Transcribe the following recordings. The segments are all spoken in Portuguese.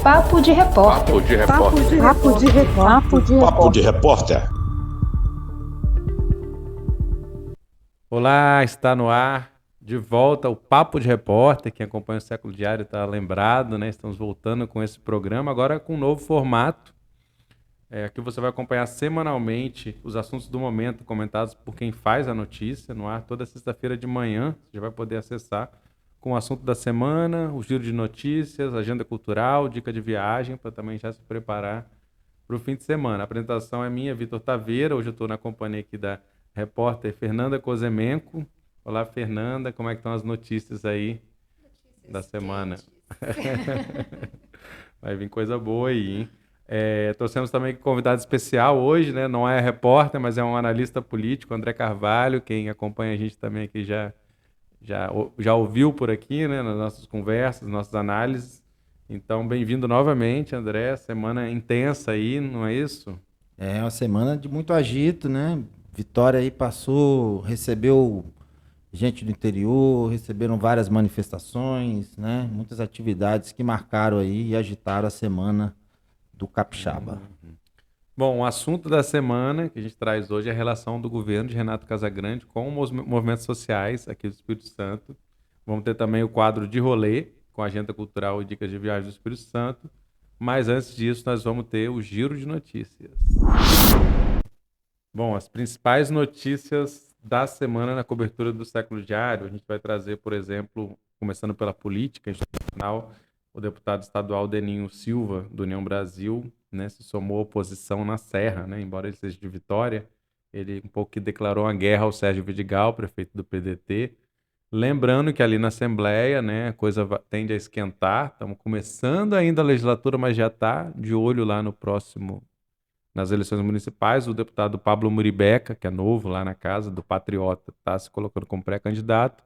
Papo de Repórter. Papo de Repórter. Olá, está no ar, de volta o Papo de Repórter. Quem acompanha o Século Diário está lembrado, né? Estamos voltando com esse programa, agora com um novo formato. Aqui você vai acompanhar semanalmente os assuntos do momento comentados por quem faz a notícia no ar toda sexta-feira de manhã. Você já vai poder acessar com o assunto da semana, o giro de notícias, agenda cultural, dica de viagem, para também já se preparar para o fim de semana. A apresentação é minha, Vitor Taveira. Hoje eu estou na companhia aqui da repórter Fernanda Kozemenko. Olá, Fernanda, como é que estão as notícias aí da semana? Vai vir coisa boa aí, hein? Trouxemos também convidado especial hoje, né? Não é repórter, mas é um analista político, André Carvalho. Quem acompanha a gente também aqui já ouviu por aqui, né? Nas nossas conversas, nossas análises. Então, bem-vindo novamente, André. Semana intensa aí, não é isso? É uma semana de muito agito, né? Vitória aí passou, recebeu gente do interior, receberam várias manifestações, né? Muitas atividades que marcaram aí e agitaram a semana do Capixaba. Bom, o assunto da semana que a gente traz hoje é a relação do governo de Renato Casagrande com os movimentos sociais aqui do Espírito Santo. Vamos ter também o quadro de rolê, com a agenda cultural e dicas de viagem do Espírito Santo. Mas antes disso, nós vamos ter o giro de notícias. Bom, as principais notícias da semana na cobertura do Século Diário. A gente vai trazer, por exemplo, começando pela política internacional, o deputado estadual Deninho Silva, do União Brasil, né, se somou à oposição na Serra, né, embora ele seja de Vitória. Ele um pouco que declarou uma guerra ao Sérgio Vidigal, prefeito do PDT. Lembrando que ali na Assembleia, né, a coisa tende a esquentar. Estamos começando ainda a legislatura, mas já está de olho lá no próximo, nas eleições municipais. O deputado Pablo Muribeca, que é novo lá na casa, do Patriota, está se colocando como pré-candidato.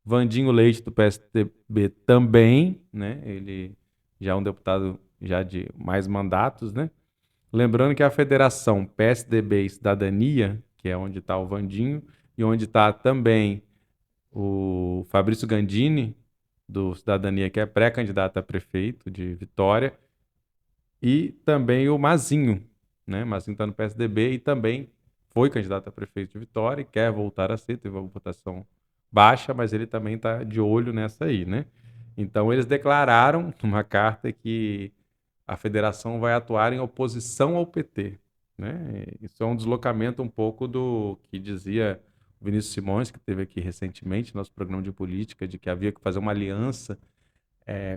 Vandinho Leite, do PSDB, também, né? Ele já é um deputado já de mais mandatos, né? Lembrando que a federação PSDB e Cidadania, que é onde está o Vandinho, e onde está também o Fabrício Gandini, do Cidadania, que é pré-candidato a prefeito de Vitória, e também o Mazinho, né? Mazinho está no PSDB e também foi candidato a prefeito de Vitória e quer voltar a ser, teve uma votação baixa, mas ele também está de olho nessa aí, né? Então eles declararam numa carta que a federação vai atuar em oposição ao PT, né? Isso é um deslocamento um pouco do que dizia o Vinícius Simões, que esteve aqui recentemente no nosso programa de política, de que havia que fazer uma aliança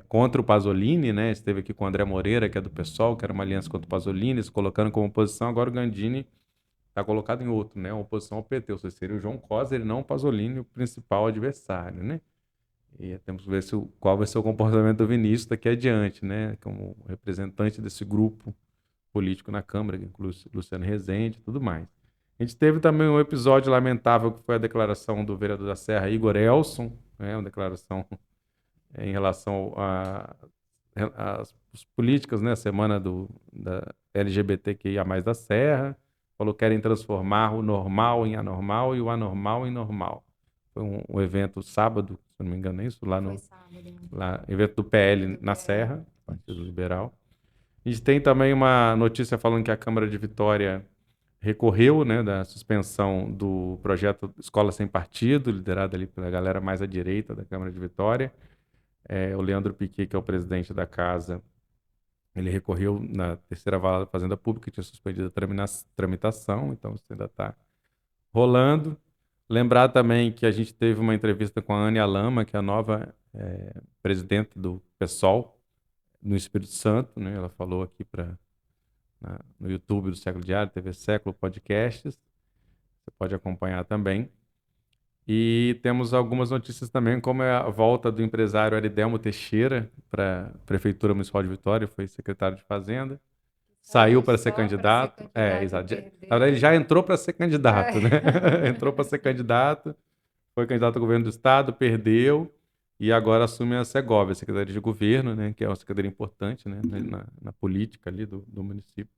contra o Pasolini, né? Esteve aqui com o André Moreira, que é do PSOL, que era uma aliança contra o Pasolini, se colocando como oposição. Agora o Gandini está colocado em outro, né? Uma oposição ao PT, ou seja, seria o João Coser e não o Pasolini, o principal adversário, né? E temos que ver qual vai ser o comportamento do Vinícius daqui adiante, né? Como representante desse grupo político na Câmara, que inclui Luciano Rezende e tudo mais. A gente teve também um episódio lamentável que foi a declaração do vereador da Serra, Igor Elson, né? Uma declaração em relação às políticas, né? A semana da LGBTQIA+ da Serra. Falou que querem transformar o normal em anormal e o anormal em normal. Foi um evento sábado, se eu não me engano, é isso? Evento do PL na Serra, Partido Liberal. A gente tem também uma notícia falando que a Câmara de Vitória recorreu, né, da suspensão do projeto Escola Sem Partido, liderado ali pela galera mais à direita da Câmara de Vitória. O Leandro Piquet, que é o presidente da casa, ele recorreu na terceira vara da Fazenda Pública, que tinha suspendido a tramitação, então isso ainda está rolando. Lembrar também que a gente teve uma entrevista com a Ania Lama, que é a nova presidente do PSOL no Espírito Santo, né? Ela falou aqui no YouTube do Século Diário, TV Século, podcasts. Você pode acompanhar também. E temos algumas notícias também, como é a volta do empresário Aridelmo Teixeira para a Prefeitura Municipal de Vitória, foi secretário de Fazenda. Saiu para ser candidato. Exato. Na verdade, ele já entrou para ser candidato, né? Entrou para ser candidato, foi candidato ao governo do estado, perdeu e agora assume a Segovia, a Secretaria de Governo, né? Que é uma secretaria importante, né? Na política ali do município,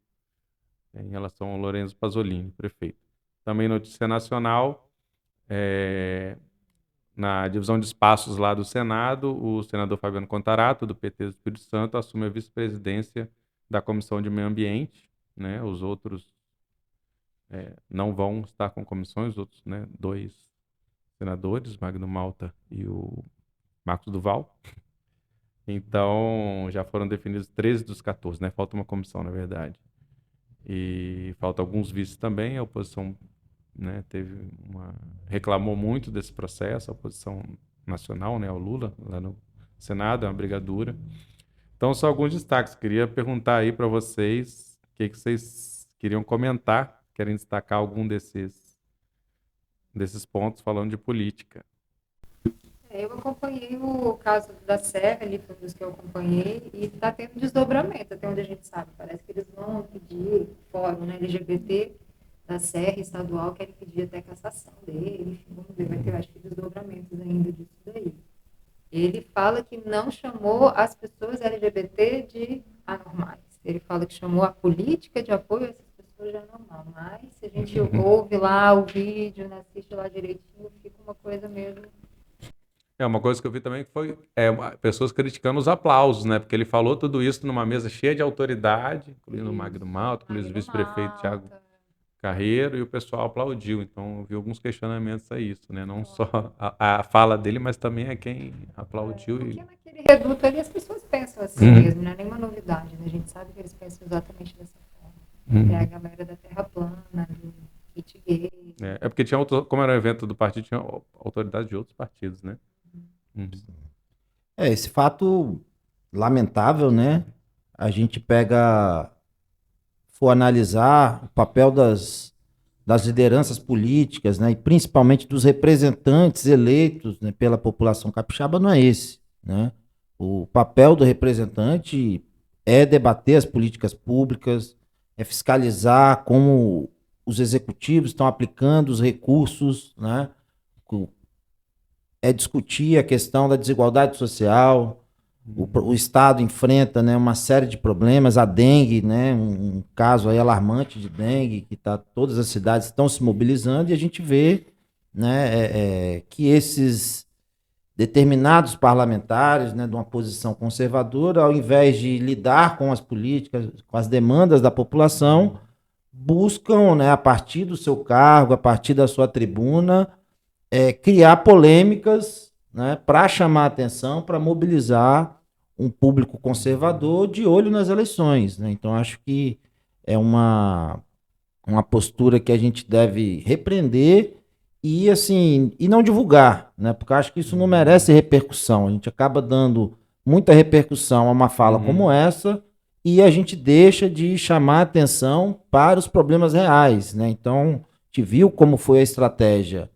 em relação ao Lorenzo Pasolini, prefeito. Também notícia nacional, na divisão de espaços lá do Senado, o senador Fabiano Contarato, do PT do Espírito Santo, assume a vice-presidência da Comissão de Meio Ambiente, né? Os outros não vão estar com comissões, os outros, né, 2 senadores, Magno Malta e o Marcos Duval. Então, já foram definidos 13 dos 14, né? Falta uma comissão, na verdade. E falta alguns vices também. A oposição, né, reclamou muito desse processo, a oposição nacional, né, ao Lula, lá no Senado, é uma brigadura. Então, só alguns destaques. Queria perguntar aí para vocês o que vocês queriam comentar, querem destacar algum desses pontos falando de política. Eu acompanhei o caso da Serra, ali foi um dos que eu acompanhei, e está tendo desdobramento, até onde a gente sabe. Parece que eles vão pedir fórum, né, LGBT da Serra estadual, querem pedir até cassação dele, enfim, vamos ver, vai ter, acho que, desdobramentos ainda disso daí. Ele fala que não chamou as pessoas LGBT de anormais. Ele fala que chamou a política de apoio a essas pessoas de anormal. Mas se a gente ouve lá o vídeo, né, assiste lá direitinho, fica uma coisa mesmo. Uma coisa que eu vi também que foi pessoas criticando os aplausos, né? Porque ele falou tudo isso numa mesa cheia de autoridade, incluindo o Magno Malta, incluindo o vice-prefeito Thiago Carreiro, e o pessoal aplaudiu. Então, eu vi alguns questionamentos a isso, né? Não só a fala dele, mas também a quem aplaudiu. Porque naquele reduto ali as pessoas pensam assim mesmo, não é nenhuma novidade, né? A gente sabe que eles pensam exatamente dessa forma. É a galera da Terra Plana, do kit gay. É porque tinha como era um evento do partido, tinha autoridades de outros partidos, né? Esse fato lamentável, né? A gente for analisar o papel das lideranças políticas, né? E principalmente dos representantes eleitos, né, pela população capixaba, não é esse, né? O papel do representante é debater as políticas públicas, é fiscalizar como os executivos estão aplicando os recursos, né? É discutir a questão da desigualdade social. O Estado enfrenta, né, uma série de problemas, a dengue, né, um caso aí alarmante de dengue, que todas as cidades estão se mobilizando, e a gente vê, né, que esses determinados parlamentares, né, de uma posição conservadora, ao invés de lidar com as políticas, com as demandas da população, buscam, né, a partir do seu cargo, a partir da sua tribuna, criar polêmicas, né, para chamar atenção, para mobilizar um público conservador de olho nas eleições, né? Então, acho que é uma postura que a gente deve repreender e, assim, e não divulgar, né? Porque acho que isso não merece repercussão. A gente acaba dando muita repercussão a uma fala como essa e a gente deixa de chamar atenção para os problemas reais, né? Então, a gente viu como foi a estratégia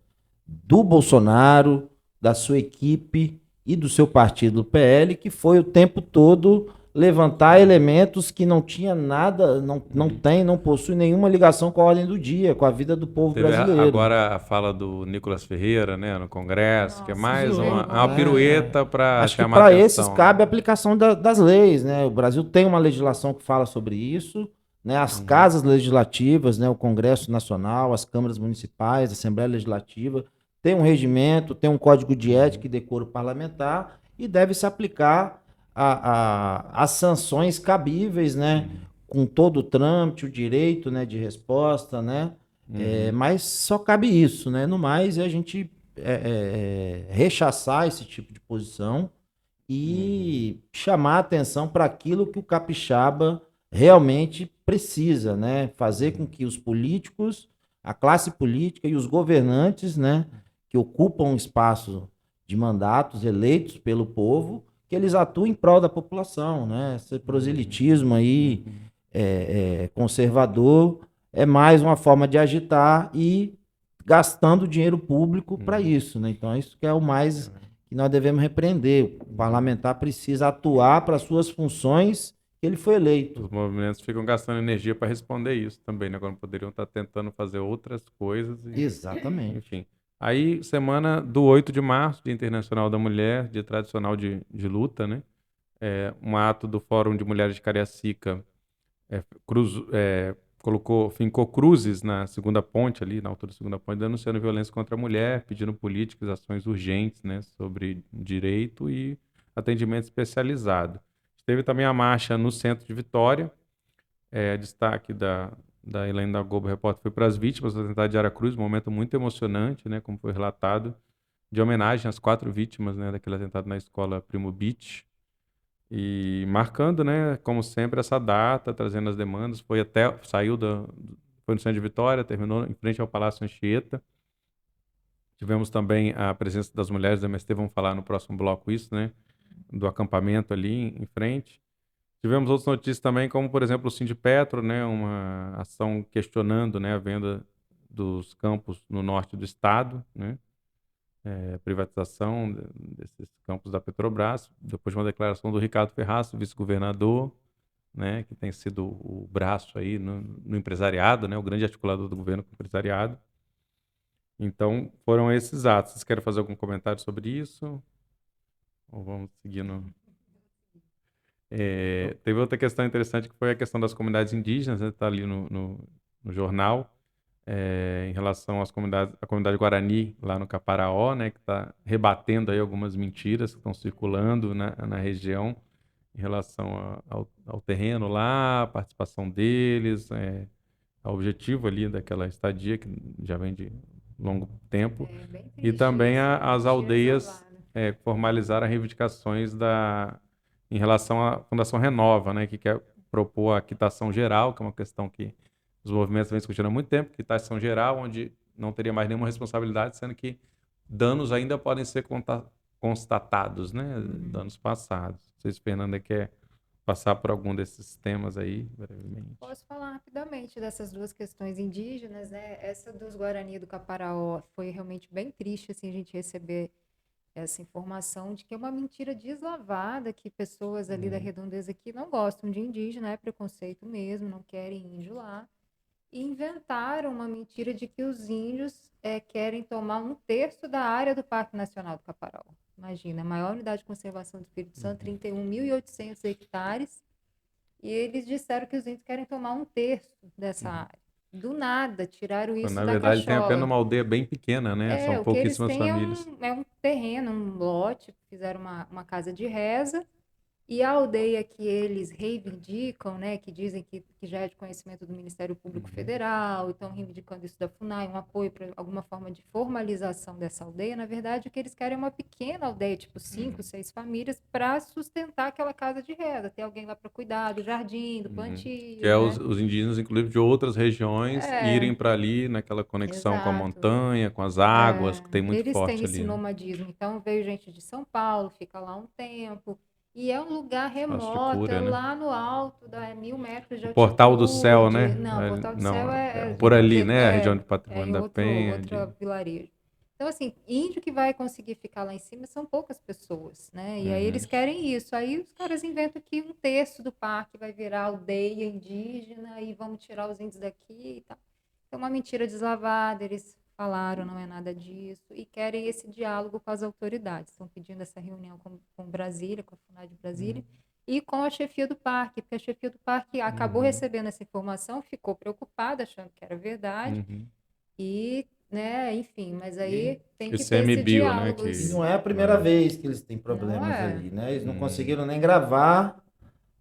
do Bolsonaro, da sua equipe e do seu partido, o PL, que foi o tempo todo levantar elementos que não tinha nada, não possui nenhuma ligação com a ordem do dia, com a vida do povo brasileiro. Agora a fala do Nicolas Ferreira, né, no Congresso, que é mais uma pirueta para chamar para atenção. Esses cabe a aplicação das leis, né? O Brasil tem uma legislação que fala sobre isso, né? As casas legislativas, né? O Congresso Nacional, as câmaras municipais, a Assembleia Legislativa, tem um regimento, tem um código de ética e decoro parlamentar e deve se aplicar as sanções cabíveis, né? Com todo o trâmite, o direito, né, de resposta, né? Mas só cabe isso, né? No mais, é a gente rechaçar esse tipo de posição e chamar atenção para aquilo que o capixaba realmente precisa, né? Fazer com que os políticos, a classe política e os governantes, né, que ocupam um espaço de mandatos eleitos pelo povo, que eles atuem em prol da população, né? Esse proselitismo aí conservador é mais uma forma de agitar e gastando dinheiro público para isso, né? Então, isso que é o mais que nós devemos repreender. O parlamentar precisa atuar para suas funções que ele foi eleito. Os movimentos ficam gastando energia para responder isso também, né? Quando poderiam estar tentando fazer outras coisas. Exatamente. Enfim. Aí, semana do 8 de março, Dia Internacional da Mulher, dia tradicional de luta, né? Um ato do Fórum de Mulheres de Cariacica fincou cruzes na segunda ponte ali, na altura da segunda ponte, denunciando violência contra a mulher, pedindo políticas, ações urgentes, né, sobre direito e atendimento especializado. Teve também a marcha no centro de Vitória, destaque da Helena da Globo Repórter foi para as vítimas do atentado de Aracruz, um momento muito emocionante, né, como foi relatado, de homenagem às 4 vítimas, né, daquele atentado na escola Primo Beach, e marcando, né, como sempre, essa data, trazendo as demandas, foi no centro de Vitória, terminou em frente ao Palácio Anchieta. Tivemos também a presença das mulheres da MST, vamos falar no próximo bloco isso, né, do acampamento ali em frente. Tivemos outras notícias também, como, por exemplo, o Sindipetro, né, uma ação questionando, né, a venda dos campos no norte do estado, né, privatização desses campos da Petrobras, depois de uma declaração do Ricardo Ferraz, vice-governador, né, que tem sido o braço aí no empresariado, né, o grande articulador do governo com o empresariado. Então, foram esses atos. Vocês querem fazer algum comentário sobre isso? Ou vamos seguindo? Teve outra questão interessante que foi a questão das comunidades indígenas, né, está ali no jornal, em relação à comunidade Guarani, lá no Caparaó, né, que está rebatendo aí algumas mentiras que estão circulando na região em relação ao terreno lá, a participação deles, ao objetivo ali daquela estadia, que já vem de longo tempo, Bem triste e também isso, as né? aldeias Isolado. formalizaram reivindicações em relação à Fundação Renova, né, que quer propor a quitação geral, que é uma questão que os movimentos vêm discutindo há muito tempo, quitação geral, onde não teria mais nenhuma responsabilidade, sendo que danos ainda podem ser constatados, né, danos passados. Não sei se Fernanda quer passar por algum desses temas aí, brevemente. Posso falar rapidamente dessas duas questões indígenas, né? Essa dos Guarani do Caparaó foi realmente bem triste, assim, a gente receber essa informação de que é uma mentira deslavada, que pessoas ali da redondeza aqui não gostam de indígena, é preconceito mesmo, não querem índio lá. E inventaram uma mentira de que os índios querem tomar 1/3 da área do Parque Nacional do Caparaó. Imagina, a maior unidade de conservação do Espírito Santo, 31.800 hectares, e eles disseram que os índios querem tomar 1/3 dessa área. Do nada, tiraram isso Na da verdade, tem apenas cachola. uma aldeia bem pequena, né? São O que eles pouquíssimas têm famílias. é um terreno, um lote, fizeram uma casa de reza, e a aldeia que eles reivindicam, né, que dizem que já é de conhecimento do Ministério Público Federal, estão reivindicando isso da FUNAI, um apoio para alguma forma de formalização dessa aldeia, na verdade, o que eles querem é uma pequena aldeia, tipo 5, 6 famílias, para sustentar aquela casa de reza, ter alguém lá para cuidar do jardim, do plantio, Que é né? os indígenas, inclusive, de outras regiões, irem para ali, naquela conexão com a Exato. montanha, com as águas, que tem muito Eles forte têm esse ali, né? nomadismo. Então, veio gente de São Paulo, fica lá um tempo. E é um lugar Espaço de remoto, cura, é né? lá no alto, 1.000 metros de O altitude. Portal do Céu, né? Não, o Portal do Não, Céu por ali, né? A é, região de é Patrimônio em da Penha. outro vilarejo. Então, assim, índio que vai conseguir ficar lá em cima são poucas pessoas, né? E aí eles querem isso. Aí os caras inventam que 1/3 do parque vai virar aldeia indígena e vamos tirar os índios daqui e tal. É uma mentira deslavada, eles falaram, não é nada disso, e querem esse diálogo com as autoridades. Estão pedindo essa reunião com Brasília, com a FUNAI de Brasília, e com a chefia do parque, porque a chefia do parque acabou recebendo essa informação, ficou preocupada, achando que era verdade, e, né, enfim, mas aí tem que ter esse ICMBio, né, diálogo. E não é a primeira vez que eles têm problemas é. ali, né? Eles não conseguiram nem gravar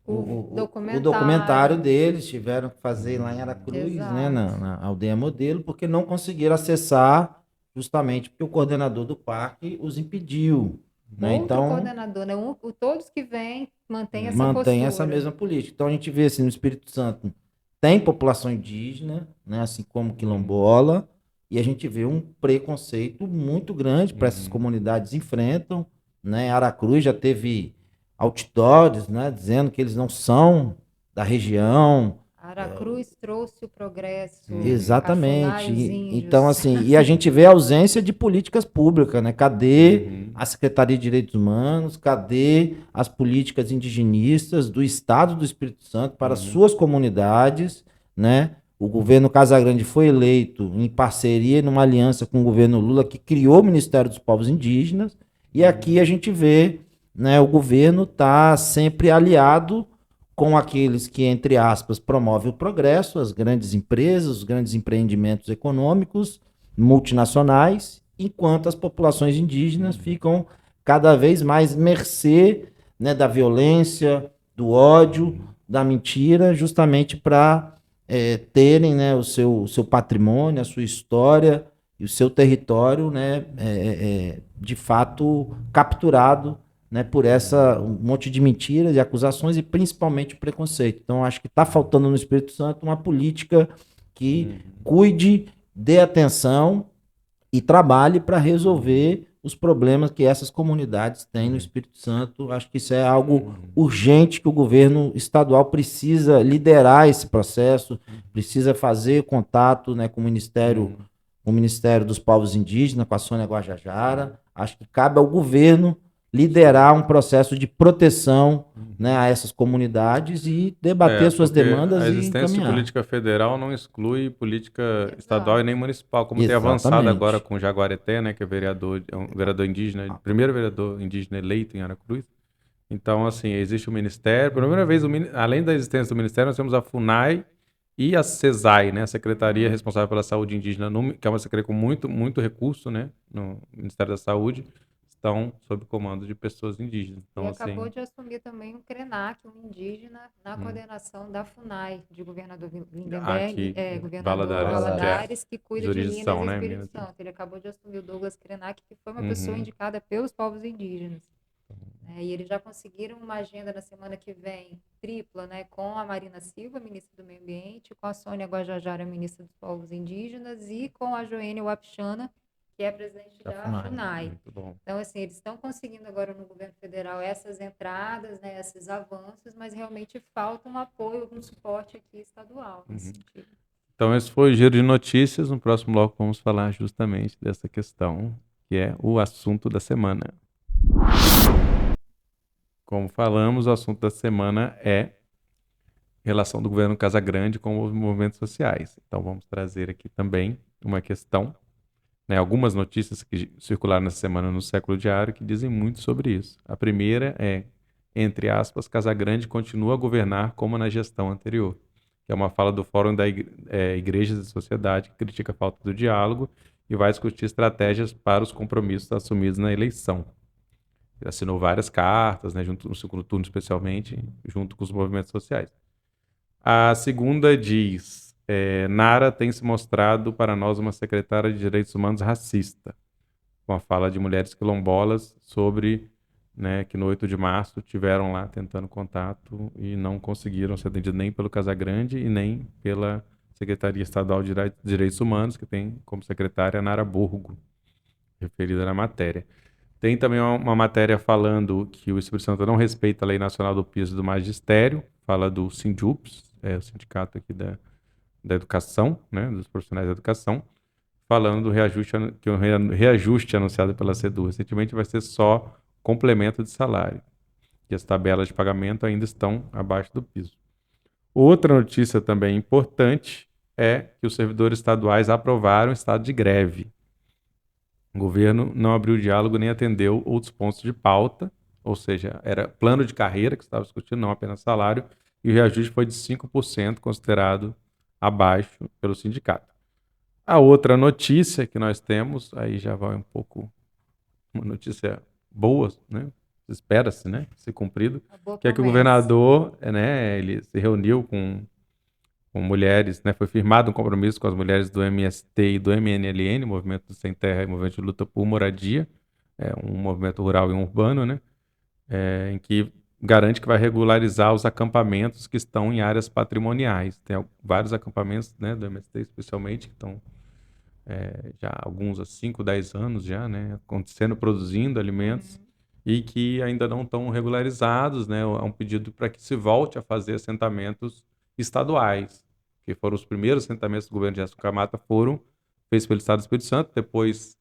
O o documentário deles, tiveram que fazer lá em Aracruz, né, Exato. na aldeia modelo, porque não conseguiram acessar, justamente porque o coordenador do parque os impediu, né? Outro Então, coordenador, né? Todos que vêm mantêm essa mantém postura. essa mesma política. Então a gente vê assim, no Espírito Santo tem população indígena, né, assim como quilombola, e a gente vê um preconceito muito grande para essas comunidades enfrentam, né? Aracruz já teve outdoors, né, dizendo que eles não são da região. Aracruz trouxe o progresso. Exatamente. A FUNAI, os índios. Então, assim, e a gente vê a ausência de políticas públicas, né? Cadê a Secretaria de Direitos Humanos? Cadê as políticas indigenistas do Estado do Espírito Santo para suas comunidades, né? O governo Casagrande foi eleito em parceria, numa aliança com o governo Lula, que criou o Ministério dos Povos Indígenas, e aqui a gente vê, né, o governo tá sempre aliado com aqueles que, entre aspas, promovem o progresso, as grandes empresas, os grandes empreendimentos econômicos, multinacionais, enquanto as populações indígenas ficam cada vez mais mercê, né, da violência, do ódio, da mentira, justamente para terem, né, o seu patrimônio, a sua história e o seu território, né, de fato capturado, né, por essa um monte de mentiras e acusações e principalmente preconceito. Então, acho que está faltando no Espírito Santo uma política que cuide, dê atenção e trabalhe para resolver os problemas que essas comunidades têm no Espírito Santo. Acho que isso é algo urgente que o governo estadual precisa liderar esse processo, precisa fazer contato, né, com o Ministério dos Povos Indígenas, com a Sônia Guajajara. Acho que cabe ao governo liderar um processo de proteção, né, a essas comunidades e debater suas Porque demandas a e existência de encaminhar. política federal não exclui política estadual e Exato. nem municipal, como tem avançado agora Exatamente. com Jaguareté, né, que é um vereador indígena, primeiro vereador indígena eleito em Aracruz. Então, assim, existe o Ministério. Pela primeira vez, além da existência do Ministério, nós temos a FUNAI e a CESAI, né, a Secretaria Responsável pela Saúde Indígena, que é uma secretaria com muito recurso, né, no Ministério da Saúde, estão sob comando de pessoas indígenas. E Então, acabou assim, de assumir também um CRENAC, um indígena, na hum, coordenação da FUNAI, de governador Lindenberg, aqui, governador Valadares, que é Valadares, que cuida de Minas jurisdição, e né, Espírito Minas. Santo. Ele acabou de assumir o Douglas CRENAC, que foi uma pessoa Uhum. indicada pelos povos indígenas. E eles já conseguiram uma agenda na semana que vem tripla, né, com a Marina Silva, ministra do Meio Ambiente, com a Sônia Guajajara, ministra dos Povos Indígenas, e com a Joênia Wapchana, que é presidente Da da FUNAI. FUNAI. Muito bom. Então, assim, eles estão conseguindo agora no governo federal essas entradas, né, esses avanços, mas realmente falta um apoio, um suporte aqui estadual nesse sentido. Então, esse foi o Giro de Notícias. No próximo bloco, vamos falar justamente dessa questão, que é o assunto da semana. Como falamos, o assunto da semana é relação do governo Casagrande com os movimentos sociais. Então, vamos trazer aqui também uma questão, né, algumas notícias que circularam nessa semana no Século Diário que dizem muito sobre isso. A primeira é, entre aspas, Casagrande continua a governar como na gestão anterior, que é uma fala do Fórum da Igrejas e Sociedade, que critica a falta do diálogo e vai discutir estratégias para os compromissos assumidos na eleição. Ele assinou várias cartas, né, junto no segundo turno especialmente, junto com os movimentos sociais. A segunda diz, Nara tem se mostrado para nós uma secretária de Direitos Humanos racista, com a fala de mulheres quilombolas sobre, né, que no 8 de março tiveram lá tentando contato e não conseguiram ser atendidos nem pelo Casagrande e nem pela Secretaria Estadual de Direitos Humanos, que tem como secretária a Nara Burgo, referida na matéria. Tem também uma matéria falando que o Espírito Santo não respeita a Lei Nacional do Piso e do Magistério, fala do Sindiups, o sindicato aqui da educação, né, dos profissionais da educação, falando do reajuste, que o reajuste anunciado pela CEDU recentemente vai ser só complemento de salário, que as tabelas de pagamento ainda estão abaixo do piso. Outra notícia também importante é que os servidores estaduais aprovaram o estado de greve. O governo não abriu diálogo nem atendeu outros pontos de pauta, ou seja, era plano de carreira que estava discutindo, não apenas salário, e o reajuste foi de 5%, considerado abaixo pelo sindicato. A outra notícia que nós temos, aí já vai um pouco uma notícia boa, né? Espera-se, né, ser cumprido, Uma boa que é que o promessa. governador, né, ele se reuniu com mulheres, né, foi firmado um compromisso com as mulheres do MST e do MNLN, Movimento Sem Terra e Movimento de Luta por Moradia, um movimento rural e um urbano, né, em que garante que vai regularizar os acampamentos que estão em áreas patrimoniais. Tem vários acampamentos, né, do MST especialmente, que estão já há alguns 5, 10 anos já, né, acontecendo, produzindo alimentos e que ainda não estão regularizados, né, há um pedido para que se volte a fazer assentamentos estaduais, que foram os primeiros assentamentos do governo de Gerson Camata, foram feitos pelo Estado do Espírito Santo, depois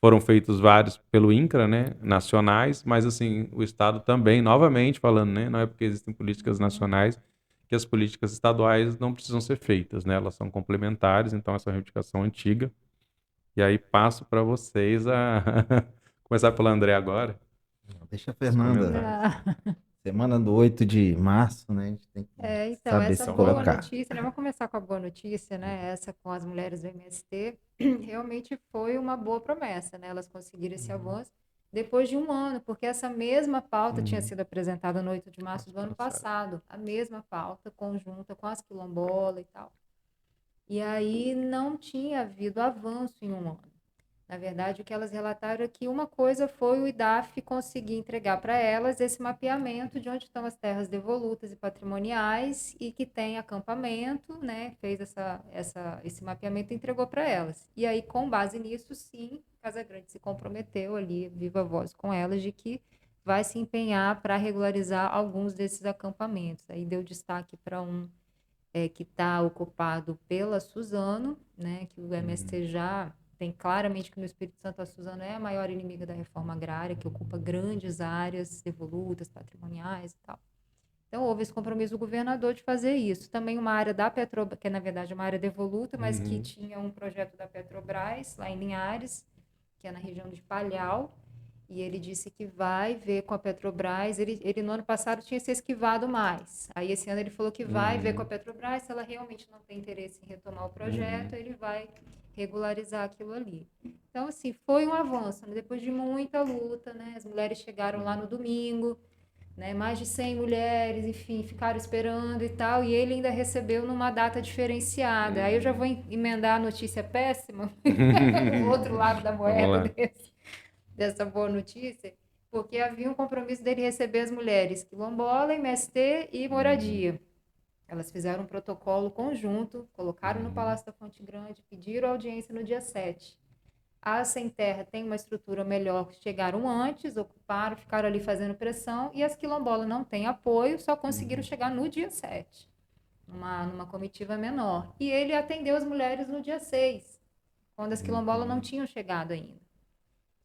foram feitos vários pelo INCRA, né, nacionais, mas assim, o Estado também, novamente falando, né, não é porque existem políticas nacionais que as políticas estaduais não precisam ser feitas, né, elas são complementares, então essa é uma reivindicação antiga. E aí passo para vocês a começar pelo André agora. Deixa a Os Fernanda. comentários. Semana do 8 de março, né? A gente tem que Então, saber essa se boa colocar. notícia, né? Vamos começar com a boa notícia, né? Essa com as mulheres do MST, realmente foi uma boa promessa, né? Elas conseguiram esse avanço depois de um ano, porque essa mesma pauta tinha sido apresentada no 8 de março do ano passado, a mesma pauta, conjunta com as quilombolas e tal. E aí não tinha havido avanço em um ano. Na verdade, o que elas relataram é que uma coisa foi o IDAF conseguir entregar para elas esse mapeamento de onde estão as terras devolutas e patrimoniais e que tem acampamento, né? Fez esse mapeamento e entregou para elas. E aí, com base nisso, sim, Casa Grande se comprometeu ali, viva voz com elas, de que vai se empenhar para regularizar alguns desses acampamentos. Aí deu destaque para um que está ocupado pela Suzano, né, que o MST já tem claramente que no Espírito Santo a Suzano é a maior inimiga da reforma agrária, que ocupa grandes áreas devolutas, patrimoniais e tal. Então, houve esse compromisso do governador de fazer isso. Também uma área da Petrobras, que é, na verdade, uma área devoluta, mas que tinha um projeto da Petrobras, lá em Linhares, que é na região de Palhau, e ele disse que vai ver com a Petrobras. Ele no ano passado tinha se esquivado mais. Aí esse ano ele falou que vai ver com a Petrobras. Se ela realmente não tem interesse em retomar o projeto, ele vai regularizar aquilo ali. Então, assim, foi um avanço, né? Depois de muita luta, né? As mulheres chegaram lá no domingo, né? Mais de 100 mulheres, enfim, ficaram esperando e tal, e ele ainda recebeu numa data diferenciada. Aí eu já vou emendar a notícia péssima, o outro lado da moeda dessa boa notícia, porque havia um compromisso dele receber as mulheres quilombola, MST e moradia. Elas fizeram um protocolo conjunto, colocaram no Palácio da Fonte Grande, pediram audiência no dia 7. As sem terra têm uma estrutura melhor, chegaram antes, ocuparam, ficaram ali fazendo pressão, e as quilombolas não têm apoio, só conseguiram chegar no dia 7, numa comitiva menor. E ele atendeu as mulheres no dia 6, quando as quilombolas não tinham chegado ainda.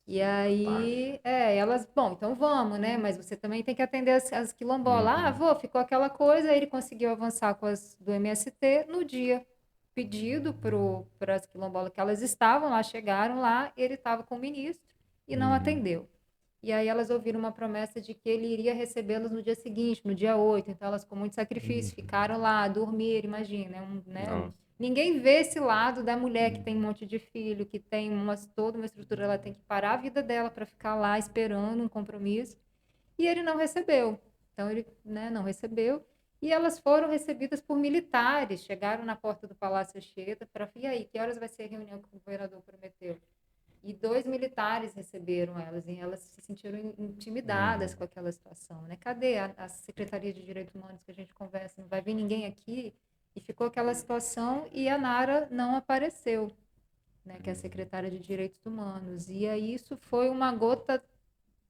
E aí, elas, bom, então vamos, né? Mas você também tem que atender as quilombolas. Ficou aquela coisa, aí ele conseguiu avançar com as do MST no dia pedido para as quilombolas que elas estavam lá, chegaram lá, ele estava com o ministro e não atendeu. E aí elas ouviram uma promessa de que ele iria recebê-las no dia seguinte, no dia 8. Então elas com muito sacrifício ficaram lá, dormiram, imagina, né? Ninguém vê esse lado da mulher que tem um monte de filho, que tem toda uma estrutura, ela tem que parar a vida dela para ficar lá esperando um compromisso. E ele não recebeu. Então ele, né, não recebeu. E elas foram recebidas por militares, chegaram na porta do Palácio Anchieta para, e aí, que horas vai ser a reunião que o governador prometeu? E 2 militares receberam elas, e elas se sentiram intimidadas com aquela situação, né? Cadê a Secretaria de Direitos Humanos que a gente conversa? Não vai vir ninguém aqui? E ficou aquela situação e a Nara não apareceu, né? Que é a secretária de Direitos Humanos. E aí isso foi uma gota,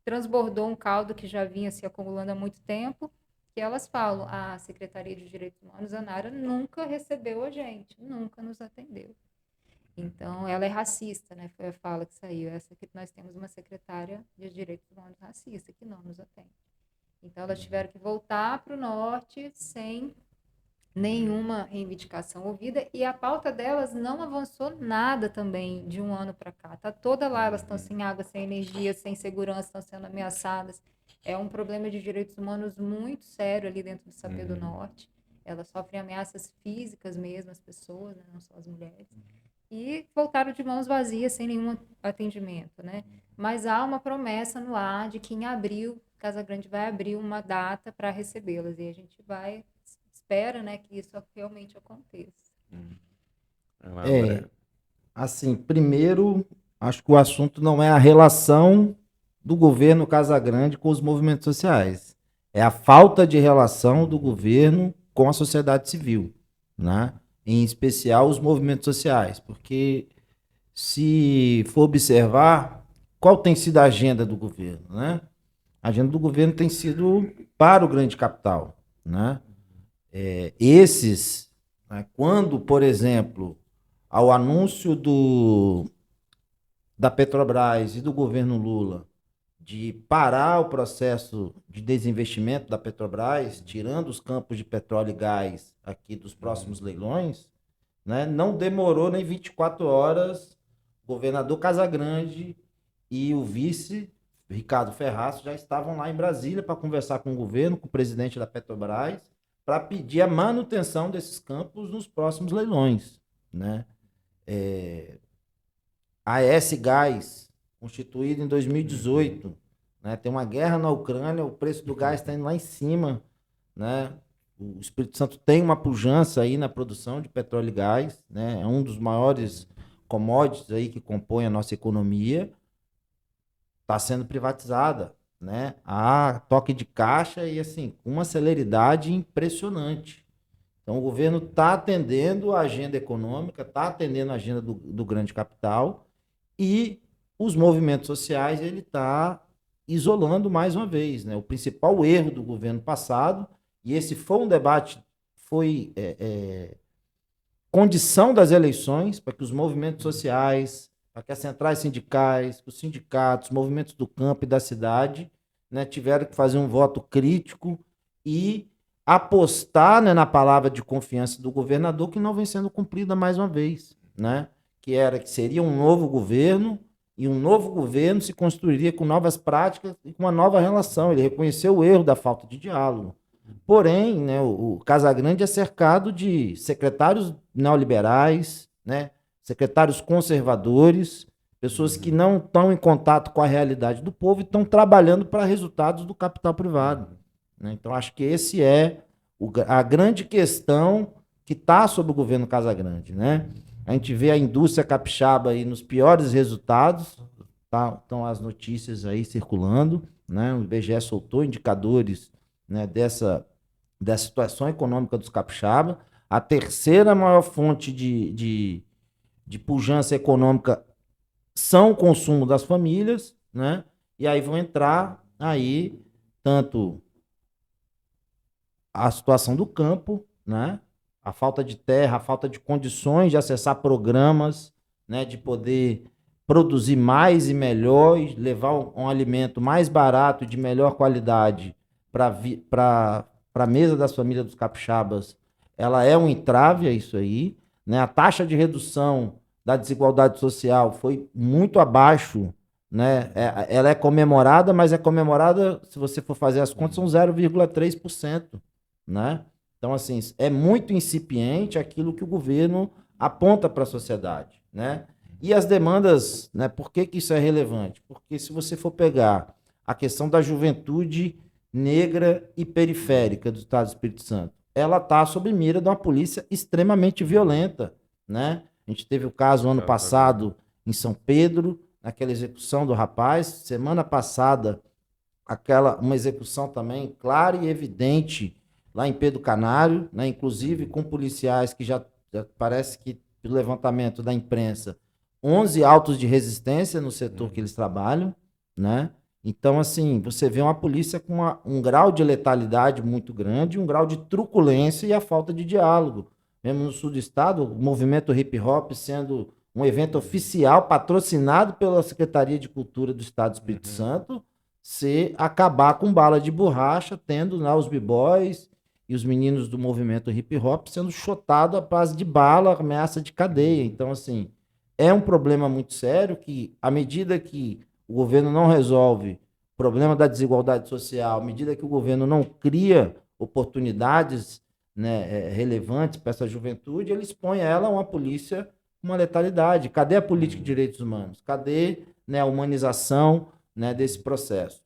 transbordou um caldo que já vinha se acumulando há muito tempo, que elas falam, a Secretaria de Direitos Humanos, a Nara, nunca recebeu a gente, nunca nos atendeu. Então, ela é racista, né? Foi a fala que saiu. Nós temos uma secretária de Direitos Humanos racista que não nos atende. Então, elas tiveram que voltar para o norte sem nenhuma reivindicação ouvida, e a pauta delas não avançou nada também de um ano para cá. Está toda lá, elas estão sem água, sem energia, sem segurança, estão sendo ameaçadas. É um problema de direitos humanos muito sério ali dentro do Sapê do Norte. Elas sofrem ameaças físicas mesmo, as pessoas, né? Não só as mulheres. E voltaram de mãos vazias, sem nenhum atendimento, né? Mas há uma promessa no ar de que em abril, Casa Grande vai abrir uma data para recebê-las, e a gente espera, né, que isso realmente aconteça. Assim, primeiro, acho que o assunto não é a relação do governo Casagrande com os movimentos sociais. É a falta de relação do governo com a sociedade civil, né? Em especial os movimentos sociais, porque se for observar, qual tem sido a agenda do governo, né? A agenda do governo tem sido para o grande capital, né? Né, quando, por exemplo, ao anúncio da Petrobras e do governo Lula de parar o processo de desinvestimento da Petrobras, tirando os campos de petróleo e gás aqui dos próximos leilões, né, não demorou nem 24 horas, o governador Casagrande e o vice Ricardo Ferraz já estavam lá em Brasília para conversar com o governo, com o presidente da Petrobras, para pedir a manutenção desses campos nos próximos leilões, né? A AS Gás, constituída em 2018, né? Tem uma guerra na Ucrânia, o preço do gás está indo lá em cima, né? O Espírito Santo tem uma pujança aí na produção de petróleo e gás, né? É um dos maiores commodities aí que compõe a nossa economia, está sendo privatizada, né? Há toque de caixa e assim, com uma celeridade impressionante. Então o governo está atendendo a agenda econômica, está atendendo a agenda do grande capital e os movimentos sociais ele está isolando mais uma vez, né? O principal erro do governo passado, e esse foi um debate, foi condição das eleições para que os movimentos sociais, para que as centrais sindicais, os sindicatos, os movimentos do campo e da cidade, né, tiveram que fazer um voto crítico e apostar, né, na palavra de confiança do governador, que não vem sendo cumprida mais uma vez, né? Que seria um novo governo, e um novo governo se construiria com novas práticas e com uma nova relação. Ele reconheceu o erro da falta de diálogo. Porém, né, o Casagrande é cercado de secretários neoliberais, né, secretários conservadores, pessoas que não estão em contato com a realidade do povo e estão trabalhando para resultados do capital privado, né? Então, acho que esse é a grande questão que está sobre o governo Casagrande, né? A gente vê a indústria capixaba aí nos piores resultados, tá? Estão as notícias aí circulando, né? O IBGE soltou indicadores, né, dessa situação econômica dos capixaba. A terceira maior fonte de pujança econômica são o consumo das famílias, né? E aí vão entrar aí tanto a situação do campo, né? A falta de terra, a falta de condições de acessar programas, né? De poder produzir mais e melhor e levar um alimento mais barato e de melhor qualidade para a mesa das famílias dos capixabas, ela é um entrave, é isso aí, né? A taxa de redução da desigualdade social foi muito abaixo, né? Ela é comemorada, mas é comemorada, se você for fazer as contas, são 0,3%, né? Então, assim, é muito incipiente aquilo que o governo aponta para a sociedade, né? E as demandas, né? Por que que isso é relevante? Porque se você for pegar a questão da juventude negra e periférica do Estado do Espírito Santo, ela está sob mira de uma polícia extremamente violenta, né? A gente teve o caso ano passado em São Pedro, naquela execução do rapaz. Semana passada, uma execução também clara e evidente lá em Pedro Canário, né? Inclusive com policiais que já parece que, pelo levantamento da imprensa, 11 autos de resistência no setor que eles trabalham, né? Então, assim, você vê uma polícia com um grau de letalidade muito grande, um grau de truculência e a falta de diálogo. Mesmo no sul do estado, o movimento hip hop sendo um evento oficial patrocinado pela Secretaria de Cultura do Estado do Espírito Santo, se acabar com bala de borracha, tendo lá os b-boys e os meninos do movimento hip hop sendo chotados à base de bala, ameaça de cadeia. Então, assim, é um problema muito sério que, à medida que o governo não resolve o problema da desigualdade social, à medida que o governo não cria oportunidades, né, relevantes para essa juventude, ele expõe ela a uma polícia com uma letalidade. Cadê a política de direitos humanos? Cadê, né, a humanização, né, desse processo?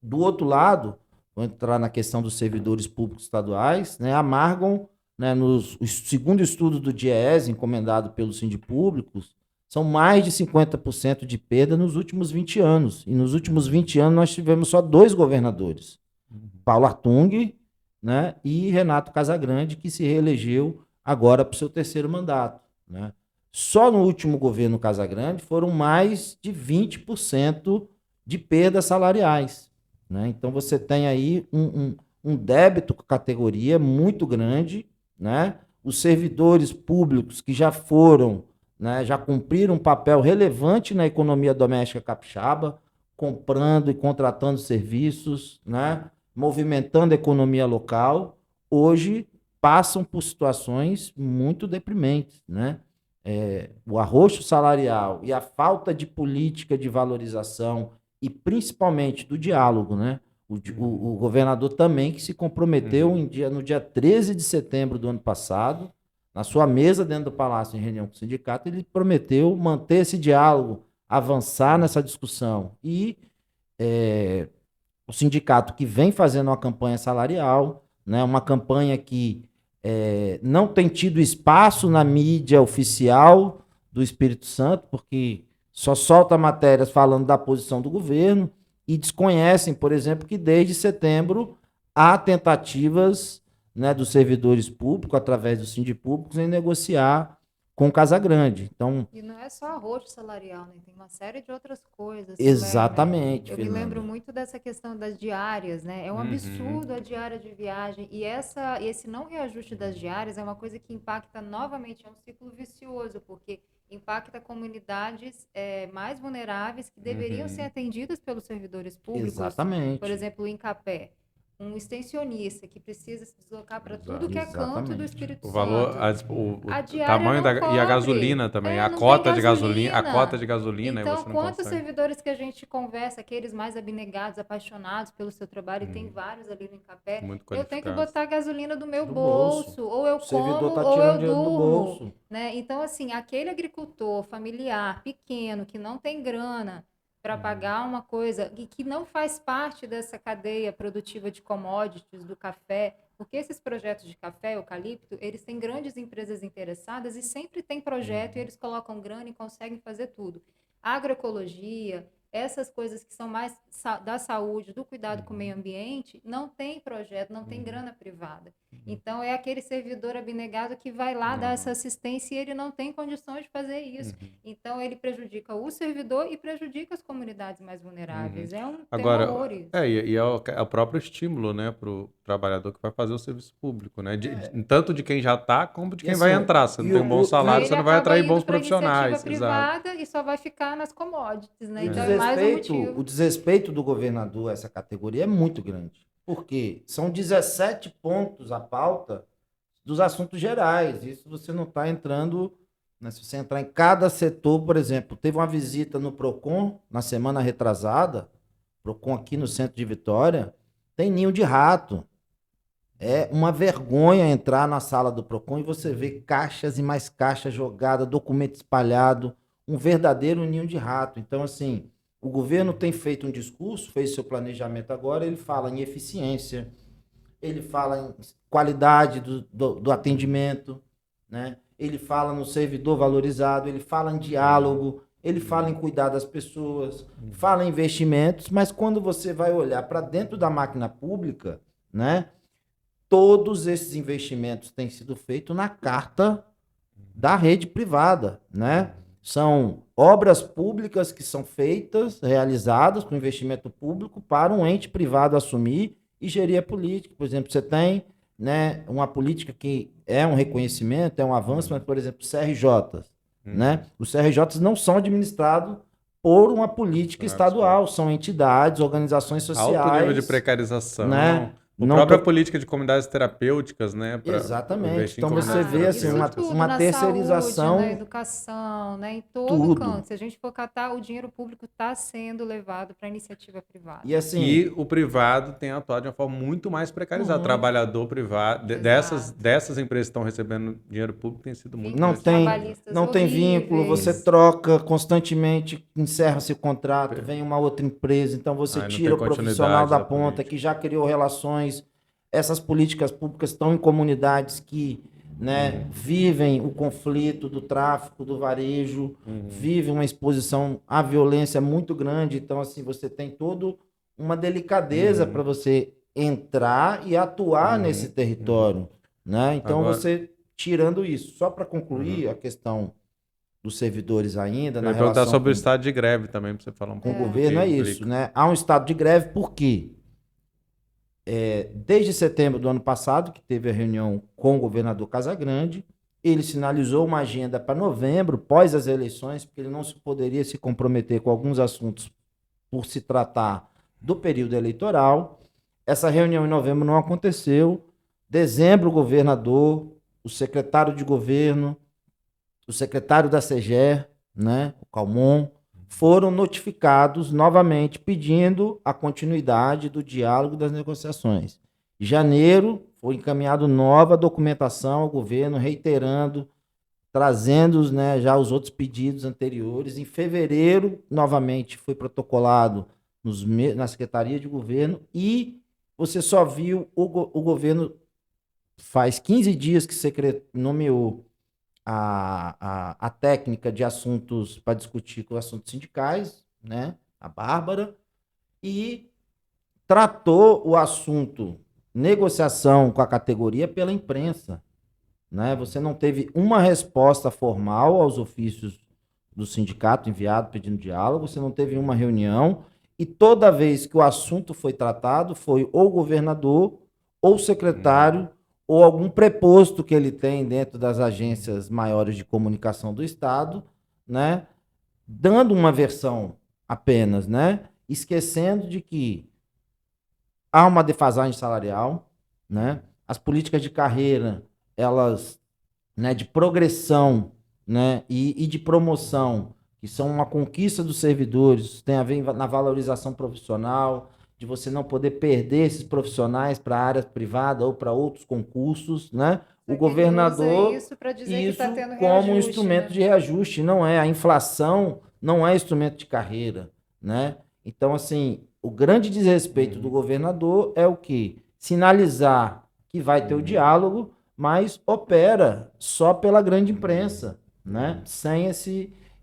Do outro lado, vou entrar na questão dos servidores públicos estaduais, né, amargam, né, o segundo estudo do DIEESE, encomendado pelos sindipúblicos, são mais de 50% de perda nos últimos 20 anos. E nos últimos 20 anos nós tivemos só 2 governadores. Paulo Artung, né, e Renato Casagrande, que se reelegeu agora para o seu 3º mandato, né? Só no último governo Casagrande foram mais de 20% de perdas salariais, né? Então você tem aí um débito com categoria muito grande, né? Os servidores públicos que já foram, né, já cumpriram um papel relevante na economia doméstica capixaba, comprando e contratando serviços, né, movimentando a economia local, hoje passam por situações muito deprimentes, né? O arroxo salarial e a falta de política de valorização e principalmente do diálogo, né? O governador também que se comprometeu no dia 13 de setembro do ano passado, na sua mesa dentro do Palácio, em reunião com o sindicato, ele prometeu manter esse diálogo, avançar nessa discussão. E o sindicato que vem fazendo uma campanha salarial, né, uma campanha que não tem tido espaço na mídia oficial do Espírito Santo, porque só solta matérias falando da posição do governo e desconhecem, por exemplo, que desde setembro há tentativas, né, dos servidores públicos, através dos sindipúblicos, em negociar com Casagrande. Então, E não é só arrocho salarial, né? Tem uma série de outras coisas exatamente, também, né? Eu me lembro muito dessa questão das diárias, né? É um absurdo a diária de viagem. E esse não reajuste das diárias é uma coisa que impacta novamente, é um ciclo vicioso, porque impacta comunidades mais vulneráveis que deveriam ser atendidas pelos servidores públicos. Exatamente. Por exemplo, o Incapé. Um extensionista que precisa se deslocar para tudo que é canto do Exatamente. Espírito O valor, Santo. o A diária tamanho não e a cobre. gasolina também, a Não cota tem de gasolina, a gasolina. cota de gasolina, aí Então, você não quantos consegue. servidores que a gente conversa, aqueles mais abnegados, apaixonados pelo seu trabalho, e tem vários ali no Incapé, Muito eu tenho que qualificados. botar a gasolina do meu Do bolso, ou eu O servidor como, tá ou tirando eu dinheiro do durmo. bolso. Né? Então, assim, aquele agricultor familiar, pequeno, que não tem grana para pagar uma coisa e que não faz parte dessa cadeia produtiva de commodities do café, porque esses projetos de café, eucalipto, eles têm grandes empresas interessadas e sempre tem projeto e eles colocam grana e conseguem fazer tudo. Agroecologia, essas coisas que são mais da saúde, do cuidado com o meio ambiente, não tem projeto, não tem grana privada. Então, é aquele servidor abnegado que vai lá dar essa assistência e ele não tem condições de fazer isso. Então, ele prejudica o servidor e prejudica as comunidades mais vulneráveis. É um tema Agora, horror isso. é o próprio estímulo, né, para o trabalhador que vai fazer o serviço público, né? Tanto de quem já está, como de quem vai entrar. Você não tem um bom salário, você não vai atrair bons profissionais. Ele acaba indo para iniciativa privada e só vai ficar nas commodities, né? E Então, é mais um motivo. o desrespeito do governador a essa categoria é muito grande. Porque são 17 pontos a pauta dos assuntos gerais. Isso você não está entrando, né? Se você entrar em cada setor, por exemplo, teve uma visita no Procon na semana retrasada, Procon aqui no centro de Vitória, tem ninho de rato. É uma vergonha entrar na sala do Procon e você ver caixas e mais caixas jogadas, documento espalhado, um verdadeiro ninho de rato. Então, assim, o governo tem feito um discurso, fez seu planejamento agora, ele fala em eficiência, ele fala em qualidade do atendimento, né? Ele fala no servidor valorizado, ele fala em diálogo, ele fala em cuidar das pessoas, fala em investimentos, mas quando você vai olhar para dentro da máquina pública, né? Todos esses investimentos têm sido feitos na carta da rede privada, né? São obras públicas que são feitas, realizadas com investimento público para um ente privado assumir e gerir a política. Por exemplo, você tem, né, uma política que é um reconhecimento, é um avanço, mas, por exemplo, CRJs, né? Os CRJs não são administrados por uma política estadual, são entidades, organizações sociais. Alto nível de precarização, né? A própria política de comunidades terapêuticas, né? Exatamente. Então você vê assim, uma na terceirização. Saúde, na educação, né? Em todo canto. Se a gente for catar, o dinheiro público está sendo levado para a iniciativa privada. E, assim, o privado tem atuado de uma forma muito mais precarizada. Trabalhador privado, dessas empresas que estão recebendo dinheiro público, tem sido muito não tem vínculo, você troca constantemente, encerra-se o contrato, vem uma outra empresa, então você tira o profissional da ponta que já criou relações. Essas políticas públicas estão em comunidades que, né, vivem o conflito do tráfico, do varejo, vivem uma exposição à violência muito grande. Então, assim, você tem toda uma delicadeza para você entrar e atuar nesse território, né? Então, você tirando isso. Só para concluir a questão dos servidores ainda, na relação perguntar sobre o estado de greve também, para você falar um pouco. Com o governo é isso, né? Há um estado de greve por quê? Desde setembro do ano passado, que teve a reunião com o governador Casagrande, ele sinalizou uma agenda para novembro, pós as eleições, porque ele não poderia se comprometer com alguns assuntos por se tratar do período eleitoral. Essa reunião em novembro não aconteceu. Dezembro, o governador, o secretário de governo, o secretário da CEGER, né, o Calmon, foram notificados novamente pedindo a continuidade do diálogo das negociações. Em janeiro, foi encaminhado nova documentação ao governo, reiterando, trazendo, né, já os outros pedidos anteriores. Em fevereiro, novamente, foi protocolado na Secretaria de Governo e você só viu o governo, faz 15 dias que nomeou a técnica de assuntos para discutir com assuntos sindicais, né, a Bárbara, e tratou o assunto negociação com a categoria pela imprensa, né? Você não teve uma resposta formal aos ofícios do sindicato enviado pedindo diálogo, você não teve uma reunião, e toda vez que o assunto foi tratado, foi ou o governador, ou o secretário, ou algum preposto que ele tem dentro das agências maiores de comunicação do Estado, né? Dando uma versão apenas, né? Esquecendo de que há uma defasagem salarial, né? As políticas de carreira, elas, né, de progressão, né, e de promoção, que são uma conquista dos servidores, tem a ver na valorização profissional, de você não poder perder esses profissionais para a área privada ou para outros concursos, né? Só O que ele usa governador, isso para dizer que está tendo como um reajuste, instrumento né? de reajuste, não é. A inflação não é instrumento de carreira, né? Então, assim, o grande desrespeito do governador é o quê? Sinalizar que vai ter o diálogo, mas opera só pela grande imprensa, né? Sem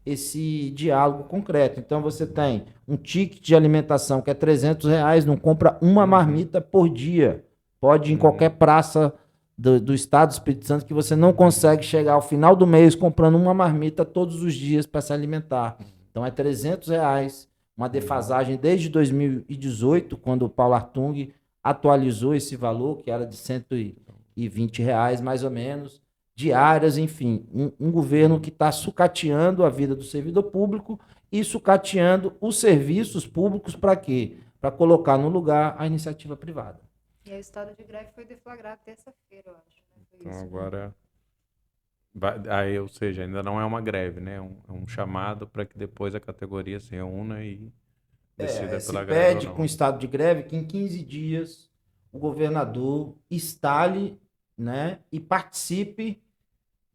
esse diálogo concreto. Então, você tem um ticket de alimentação que é R$ 300, não compra uma marmita por dia. Pode ir em qualquer praça do estado do Espírito Santo que você não consegue chegar ao final do mês comprando uma marmita todos os dias para se alimentar. Então, é R$ 300, uma defasagem desde 2018, quando o Paulo Artung atualizou esse valor, que era de R$ 120, mais ou menos, diárias, enfim. Um governo que está sucateando a vida do servidor público e sucateando os serviços públicos para quê? Para colocar no lugar a iniciativa privada. E o estado de greve foi deflagrado terça-feira, eu acho. Né? Foi Então isso, né? agora, aí, ou seja, ainda não é uma greve, né? É um chamado para que depois a categoria se reúna e decida Se pela greve ou pede com o não. estado de greve que em 15 dias o governador instale, né, e participe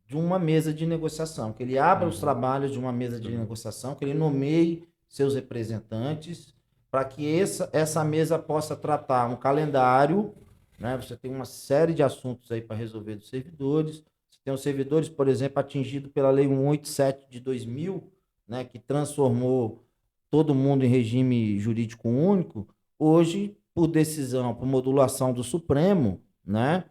de uma mesa de negociação, que ele abra os trabalhos de uma mesa de negociação, que ele nomeie seus representantes, para que essa mesa possa tratar um calendário, né? Você tem uma série de assuntos aí para resolver dos servidores. Você tem os servidores, por exemplo, atingidos pela Lei 187 de 2000, né, que transformou todo mundo em regime jurídico único. Hoje, por decisão, por modulação do Supremo, né,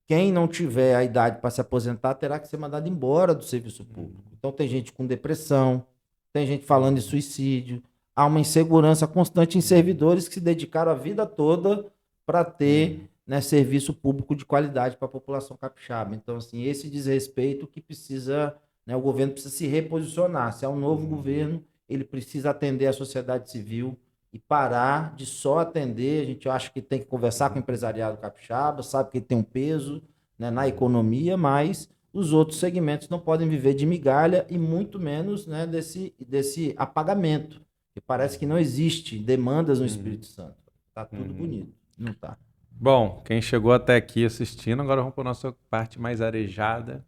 quem não tiver a idade para se aposentar terá que ser mandado embora do serviço público. Então, tem gente com depressão, tem gente falando em suicídio, há uma insegurança constante em servidores que se dedicaram a vida toda para ter, né, serviço público de qualidade para a população capixaba. Então, assim, esse desrespeito que precisa, né, o governo precisa se reposicionar. Se é um novo governo, ele precisa atender a sociedade civil e parar de só atender. A gente acha que tem que conversar com o empresariado capixaba, sabe que ele tem um peso, né, na economia, mas os outros segmentos não podem viver de migalha e muito menos, né, desse apagamento, que parece que não existe demandas no Espírito Santo. Tá tudo bonito, não tá? Bom, quem chegou até aqui assistindo, agora vamos para a nossa parte mais arejada,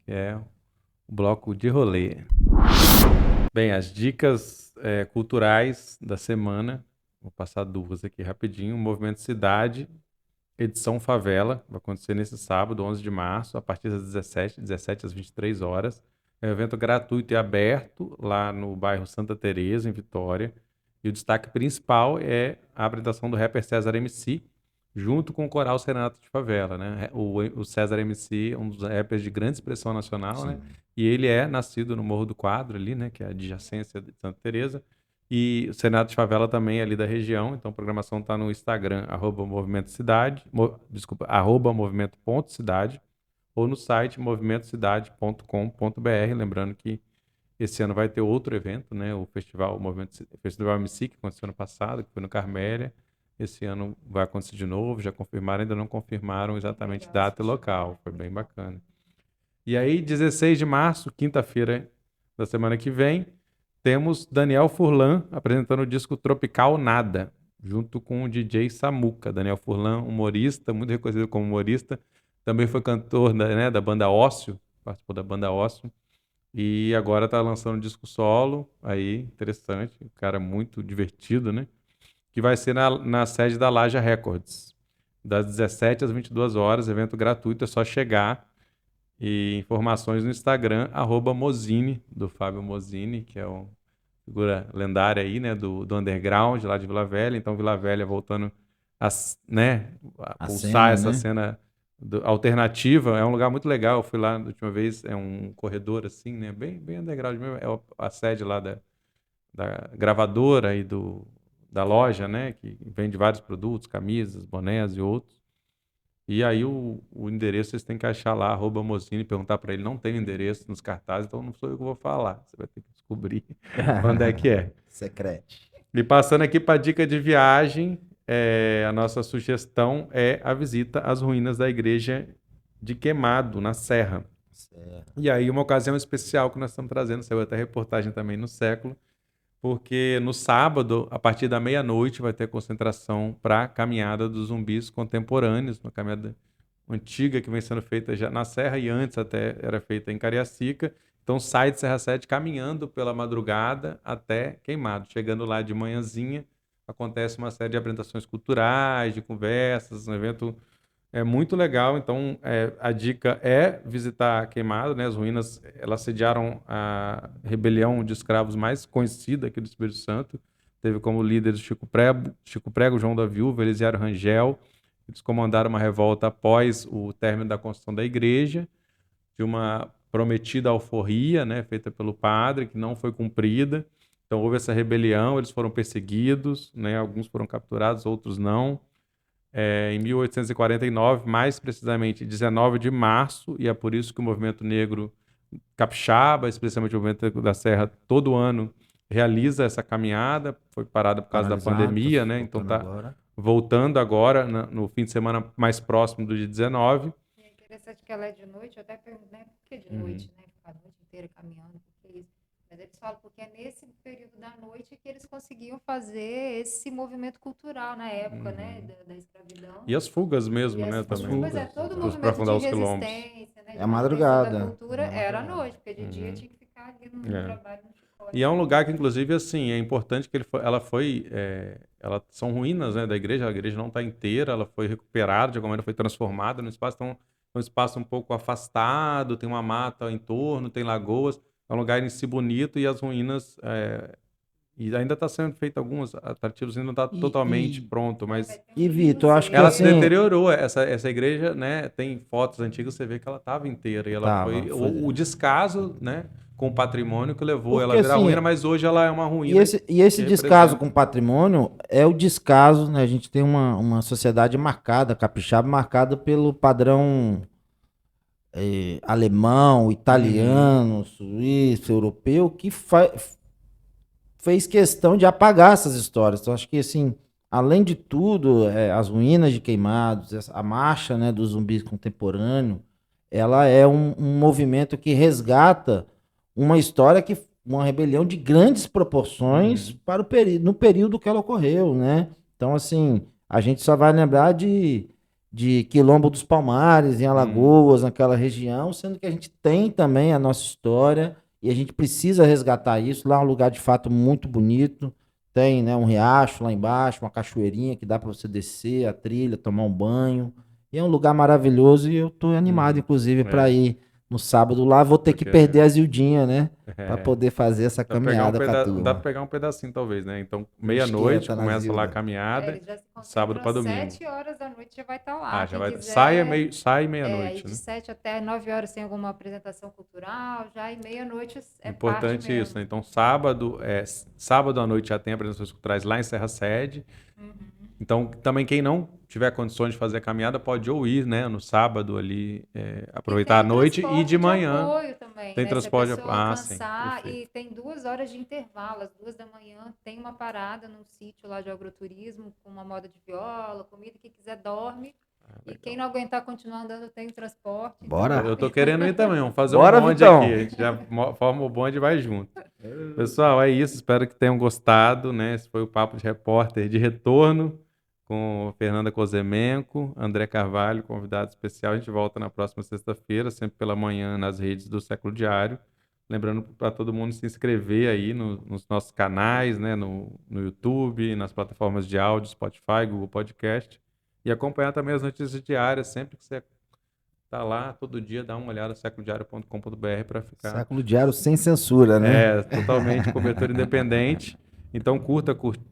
que é o bloco de rolê. Bem, as dicas culturais da semana, vou passar duas aqui rapidinho. Movimento Cidade, edição Favela, vai acontecer nesse sábado, 11 de março, a partir das 17 às 23 horas. É um evento gratuito e aberto lá no bairro Santa Teresa, em Vitória. E o destaque principal é a apresentação do rapper César MC, junto com o coral Serenata de Favela, né? O César MC é um dos rappers de grande expressão nacional, né? E ele é nascido no Morro do Quadro ali, né? Que é a adjacência de Santa Teresa. E o Serenata de Favela também é ali da região. Então a programação está no Instagram, @movimentocidade, @movimento.cidade, ou no site movimentocidade.com.br. Lembrando que esse ano vai ter outro evento, né? O Festival MC, que aconteceu ano passado, que foi no Carmélia. Esse ano vai acontecer de novo, já confirmaram, ainda não confirmaram exatamente data e local. Foi bem bacana. E aí, 16 de março, quinta-feira da semana que vem, temos Daniel Furlan apresentando o disco Tropical Nada, junto com o DJ Samuca. Daniel Furlan, humorista, muito reconhecido como humorista, também foi cantor da banda Ócio, participou da banda Ócio, e agora está lançando um disco solo, aí, interessante, um cara muito divertido, né? Que vai ser na sede da Laja Records, das 17 às 22 horas, evento gratuito, é só chegar. E informações no Instagram, @Mozini, do Fábio Mozini, que é uma figura lendária aí, né, do underground, lá de Vila Velha. Então, Vila Velha voltando né, a A pulsar cena, essa né? cena alternativa. É um lugar muito legal. Eu fui lá da última vez, é um corredor assim, né, bem underground mesmo. É a sede lá da gravadora e da loja, né, que vende vários produtos, camisas, bonés e outros. E aí o endereço vocês têm que achar lá, @Mozini, perguntar para ele. Não tem endereço nos cartazes, então não sou eu que vou falar. Você vai ter que descobrir onde é que é. Secrete. E passando aqui para a dica de viagem, a nossa sugestão é a visita às ruínas da igreja de Queimado, na Serra. Certo. E aí uma ocasião especial que nós estamos trazendo, saiu até reportagem também no Século, porque no sábado, a partir da meia-noite, vai ter concentração para a caminhada dos zumbis contemporâneos, uma caminhada antiga que vem sendo feita já na Serra e antes até era feita em Cariacica. Então sai de Serra Sede caminhando pela madrugada até Queimado. Chegando lá de manhãzinha, acontece uma série de apresentações culturais, de conversas, um evento muito legal. Então a dica é visitar Queimado, né? As ruínas, elas sediaram a rebelião de escravos mais conhecida aqui do Espírito Santo. Teve como líderes Chico Prego, João da Viúva, Elisiário Rangel. Eles comandaram uma revolta após o término da construção da igreja, de uma prometida alforria, né, feita pelo padre, que não foi cumprida. Então houve essa rebelião, eles foram perseguidos, né, alguns foram capturados, outros não. Em 1849, mais precisamente 19 de março, e é por isso que o movimento negro capixaba, especialmente o movimento negro da Serra, todo ano realiza essa caminhada. Foi parada por causa da Paralisado, pandemia, né? Então voltando tá agora. voltando agora, no fim de semana mais próximo do dia 19. E é interessante que ela é de noite, eu até pergunto, né, por que de Uhum. noite, né? Ficar a noite inteira caminhando, por que isso? Mas eles falam porque é nesse período da noite que eles conseguiam fazer esse movimento cultural na época, né, da escravidão. E as fugas mesmo, E né, as também. fugas, todo o Para movimento afundar de os quilombos. resistência, né, de É a manutenção da madrugada. cultura, É a era à madrugada. noite, porque de dia tinha que ficar ali no É. trabalho, no chicote. E é um lugar que, inclusive, assim, é importante que são ruínas, né, da igreja. A igreja não está inteira, ela foi recuperada, de alguma maneira foi transformada no espaço. Então, é um espaço um pouco afastado, tem uma mata em torno, tem lagoas. É um lugar em si bonito e as ruínas... e ainda está sendo feito alguns atrativos, ainda não está totalmente pronto, mas... Vai ter E, um Vitor, eu acho que Ela museu. se assim. deteriorou, essa igreja, né? Tem fotos antigas, você vê que ela estava inteira. E ela Tava, foi. o descaso, né? Com o patrimônio que levou ela Porque a virar ruína, assim, mas hoje ela é uma e ruína esse que descaso representa. com o patrimônio é o descaso, né? A gente tem uma sociedade marcada, capixaba, marcada pelo padrão alemão, italiano, suíço, europeu, que fez questão de apagar essas histórias. Então, acho que, assim, além de tudo, as ruínas de Queimados, a marcha, né, dos zumbis contemporâneo, ela é um movimento que resgata uma história uma rebelião de grandes proporções para no período que ela ocorreu, né? Então, assim, a gente só vai lembrar de Quilombo dos Palmares, em Alagoas, naquela região, sendo que a gente tem também a nossa história e a gente precisa resgatar isso. Lá é um lugar de fato muito bonito. Tem, né, um riacho lá embaixo, uma cachoeirinha que dá para você descer a trilha, tomar um banho. E é um lugar maravilhoso e eu tô animado, inclusive, para ir no sábado lá. Vou ter que Porque perder a Zildinha, né? Para é, poder fazer essa caminhada com a dá turma. para pegar um pedacinho, talvez, né? Então, Não meia-noite esquenta na começa lá a Zilda. caminhada, Eles já se sábado para concentram domingo. 7 horas da noite, já vai estar lá. Já Quem vai, quiser, sai aí meia-noite, de né? 7 até 9 horas tem alguma apresentação cultural, já e meia-noite é parte Importante mesmo. isso, né? Então, sábado à noite já tem apresentações culturais lá em Serra Sede. Então, também quem não tiver condições de fazer a caminhada pode ou ir, né, no sábado ali, aproveitar a noite e de manhã. Apoio também, Tem né? transporte Se a pessoa sim, cansar, perfeito. e tem 2 horas de intervalo, às 2 da manhã tem uma parada num sítio lá de agroturismo com uma moda de viola, comida, quem quiser dorme. E quem não aguentar continuar andando tem transporte. então- Bora. Eu tô querendo ir também, vamos fazer Bora, um bonde Vitão. aqui. A gente já forma o bonde e vai junto. Pessoal, é isso. Espero que tenham gostado, né? Esse foi o Papo de Repórter de retorno com Fernanda Kozemenko, André Carvalho, convidado especial. A gente volta na próxima sexta-feira, sempre pela manhã, nas redes do Século Diário. Lembrando para todo mundo se inscrever aí nos nossos canais, né? No YouTube, nas plataformas de áudio, Spotify, Google Podcast. E acompanhar também as notícias diárias, sempre que você tá lá, todo dia, dá uma olhada no séculodiario.com.br para ficar Século Diário sem censura, né? totalmente cobertura independente. Então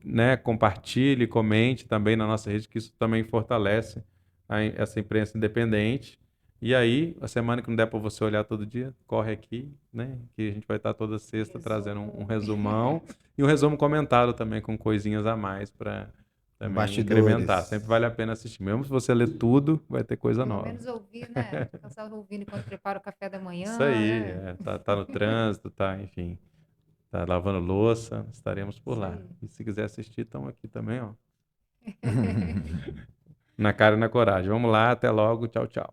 né, compartilhe, comente também na nossa rede, que isso também fortalece essa imprensa independente. E aí, a semana que não der para você olhar todo dia, corre aqui, né? Que a gente vai estar toda sexta trazendo um resumão e um resumo comentado também com coisinhas a mais para também Bastidores. incrementar. Sempre vale a pena assistir. Mesmo se você ler tudo, vai ter coisa Pelo nova. menos ouvir, né? Descansar ouvindo enquanto prepara o café da manhã. Isso aí, né? tá no trânsito, enfim, tá lavando louça, estaremos por lá. Sim. E se quiser assistir, estamos aqui também, ó. Na cara e na coragem. Vamos lá, até logo, tchau, tchau.